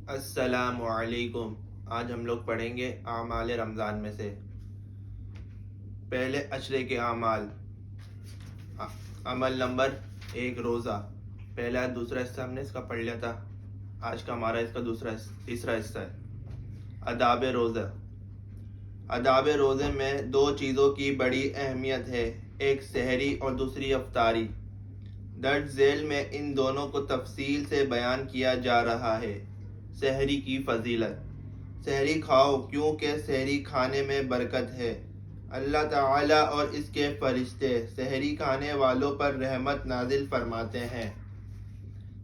السلام علیکم۔ آج ہم لوگ پڑھیں گے اعمال رمضان میں سے پہلے عشرے کے اعمال۔ عمل نمبر 1، روزہ۔ پہلا دوسرا حصہ ہم نے اس کا پڑھ لیا تھا، آج کا ہمارا اس کا تیسرا حصہ ہے۔ آداب روزہ۔ آداب روزے میں دو چیزوں کی بڑی اہمیت ہے، ایک سحری اور دوسری افطاری۔ درج ذیل میں ان دونوں کو تفصیل سے بیان کیا جا رہا ہے۔ سحری کی فضیلت۔ سحری کھاؤ کیونکہ سحری کھانے میں برکت ہے۔ اللہ تعالیٰ اور اس کے فرشتے سحری کھانے والوں پر رحمت نازل فرماتے ہیں۔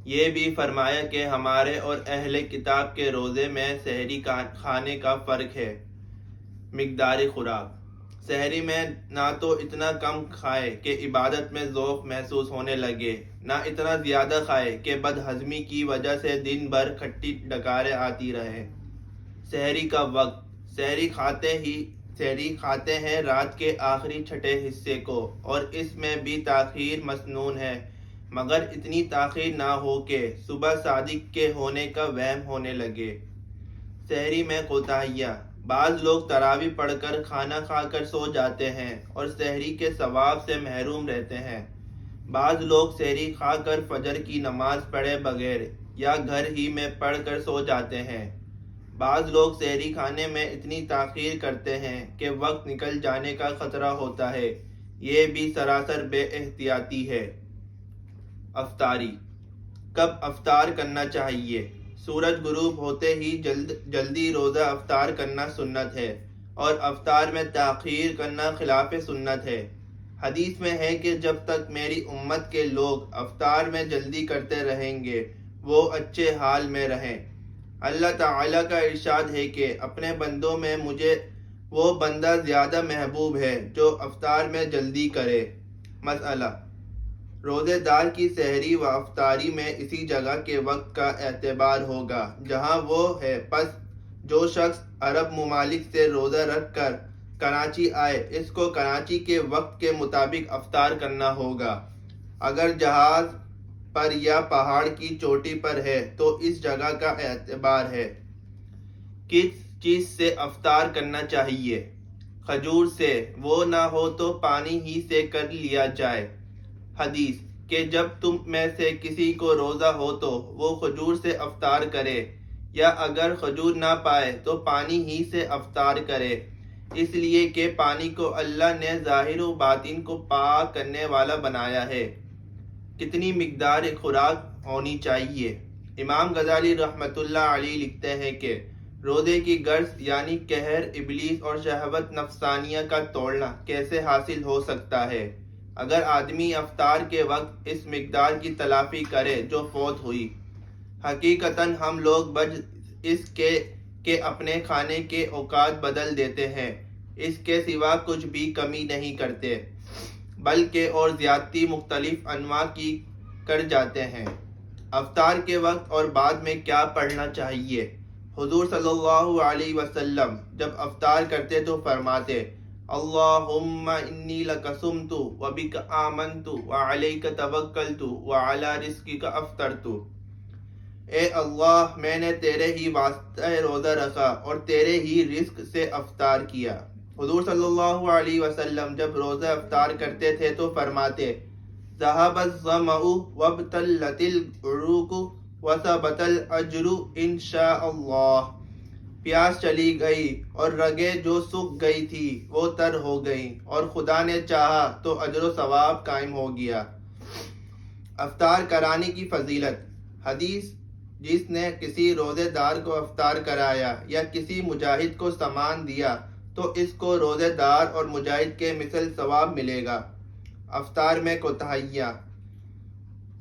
یہ بھی فرمایا کہ ہمارے اور اہل کتاب کے روزے میں سحری کھانے کا فرق ہے۔ مقدار خوراک۔ سحری میں نہ تو اتنا کم کھائے کہ عبادت میں ذوق محسوس ہونے لگے، نہ اتنا زیادہ کھائے کہ بد ہضمی کی وجہ سے دن بھر کھٹی ڈکاریں آتی رہے۔ سحری کا وقت۔ سحری کھاتے ہیں رات کے آخری چھٹے حصے کو، اور اس میں بھی تاخیر مسنون ہے، مگر اتنی تاخیر نہ ہو کہ صبح صادق کے ہونے کا وہم ہونے لگے۔ سحری میں کوتاہیاں۔ بعض لوگ تراویح پڑھ کر کھانا کھا کر سو جاتے ہیں اور سحری کے ثواب سے محروم رہتے ہیں۔ بعض لوگ سحری کھا کر فجر کی نماز پڑھے بغیر یا گھر ہی میں پڑھ کر سو جاتے ہیں۔ بعض لوگ سحری کھانے میں اتنی تاخیر کرتے ہیں کہ وقت نکل جانے کا خطرہ ہوتا ہے، یہ بھی سراسر بے احتیاطی ہے۔ افطاری۔ کب افطار کرنا چاہیے؟ سورج غروب ہوتے ہی جلدی روزہ افطار کرنا سنت ہے، اور افطار میں تاخیر کرنا خلاف سنت ہے۔ حدیث میں ہے کہ جب تک میری امت کے لوگ افطار میں جلدی کرتے رہیں گے وہ اچھے حال میں رہیں۔ اللہ تعالیٰ کا ارشاد ہے کہ اپنے بندوں میں مجھے وہ بندہ زیادہ محبوب ہے جو افطار میں جلدی کرے۔ مسئلہ: روزے دار کی سحری و افطاری میں اسی جگہ کے وقت کا اعتبار ہوگا جہاں وہ ہے، پس جو شخص عرب ممالک سے روزہ رکھ کر کراچی آئے اس کو کراچی کے وقت کے مطابق افطار کرنا ہوگا۔ اگر جہاز پر یا پہاڑ کی چوٹی پر ہے تو اس جگہ کا اعتبار ہے۔ کس چیز سے افطار کرنا چاہیے؟ کھجور سے، وہ نہ ہو تو پانی ہی سے کر لیا جائے۔ حدیث کہ جب تم میں سے کسی کو روزہ ہو تو وہ کھجور سے افطار کرے، یا اگر کھجور نہ پائے تو پانی ہی سے افطار کرے، اس لیے کہ پانی کو اللہ نے ظاہر و باطن کو پاک کرنے والا بنایا ہے۔ کتنی مقدار خوراک ہونی چاہیے؟ امام غزالی رحمۃ اللہ علیہ لکھتے ہیں کہ روزے کی غرض یعنی قہر ابلیس اور شہوت نفسانیہ کا توڑنا کیسے حاصل ہو سکتا ہے؟ اگر آدمی افطار کے وقت اس مقدار کی تلافی کرے جو فوت ہوئی۔ حقیقتاً ہم لوگ بج اس کے کہ اپنے کھانے کے اوقات بدل دیتے ہیں، اس کے سوا کچھ بھی کمی نہیں کرتے، بلکہ اور زیادتی مختلف انواع کی کر جاتے ہیں۔ افطار کے وقت اور بعد میں کیا پڑھنا چاہیے؟ حضور صلی اللہ علیہ وسلم جب افطار کرتے تو فرماتے: اللہم انی لک صمت وبک آمنت وعلیک توکلت وعلی رزقک افطرت۔ اے اللہ، میں نے تیرے ہی واسطے روزہ رکھا اور تیرے ہی رزق سے افطار کیا۔ حضور صلی اللہ علیہ وسلم جب روزہ افطار کرتے تھے تو فرماتے: ذہب الظمأ وابتلت العروق وثبت الاجر انشاء اللہ۔ پیاس چلی گئی اور رگیں جو سوکھ گئی تھی وہ تر ہو گئیں، اور خدا نے چاہا تو اجر و ثواب قائم ہو گیا۔ افطار کرانے کی فضیلت۔ حدیث: جس نے کسی روزے دار کو افطار کرایا یا کسی مجاہد کو سامان دیا تو اس کو روزے دار اور مجاہد کے مثل ثواب ملے گا۔ افطار میں کوتاہیاں۔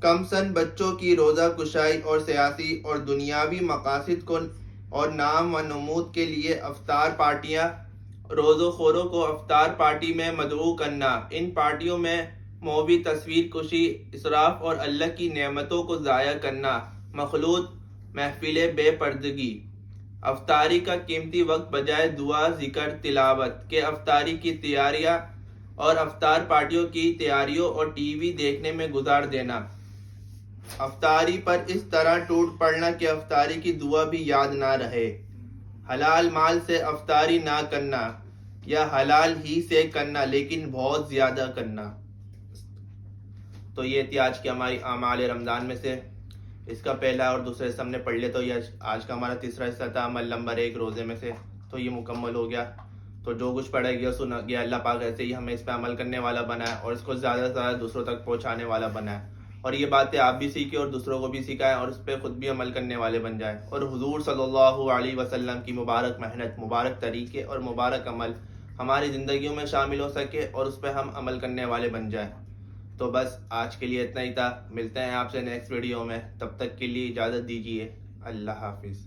کم سن بچوں کی روزہ کشائی اور سیاسی اور دنیاوی مقاصد کو اور نام و نمود کے لیے افطار پارٹیاں، روزہ خوروں کو افطار پارٹی میں مدعو کرنا، ان پارٹیوں میں موی تصویر کشی، اسراف اور اللہ کی نعمتوں کو ضائع کرنا، مخلوط محفل بے پردگی۔ افطاری کا قیمتی وقت بجائے دعا، ذکر، تلاوت کے افطاری کی تیاریاں اور افطار پارٹیوں کی تیاریوں اور ٹی وی دیکھنے میں گزار دینا۔ افطاری پر اس طرح ٹوٹ پڑنا کہ افطاری کی دعا بھی یاد نہ رہے، حلال مال سے افطاری نہ کرنا یا حلال ہی سے کرنا لیکن بہت زیادہ کرنا۔ تو یہ تھی آج کی ہماری اعمال رمضان میں سے، اس کا پہلا اور دوسرا حصہ ہم نے پڑھ لیا، تو یہ آج کا ہمارا تیسرا حصہ تھا عمل نمبر 1 روزے میں سے، تو یہ مکمل ہو گیا۔ تو جو کچھ پڑھا گیا سنا گیا، اللہ پاک ایسے ہی ہمیں اس پہ عمل کرنے والا بنا ہے اور اس کو زیادہ سے زیادہ دوسروں تک پہنچانے والا بنا ہے، اور یہ باتیں آپ بھی سیکھیں اور دوسروں کو بھی سکھائیں اور اس پہ خود بھی عمل کرنے والے بن جائیں، اور حضور صلی اللہ علیہ وسلم کی مبارک محنت، مبارک طریقے اور مبارک عمل ہماری زندگیوں میں شامل ہو سکے اور اس پہ ہم عمل کرنے والے بن جائیں۔ تو بس آج کے لیے اتنا ہی تھا، ملتے ہیں آپ سے نیکسٹ ویڈیو میں، تب تک کے لیے اجازت دیجیے، اللہ حافظ۔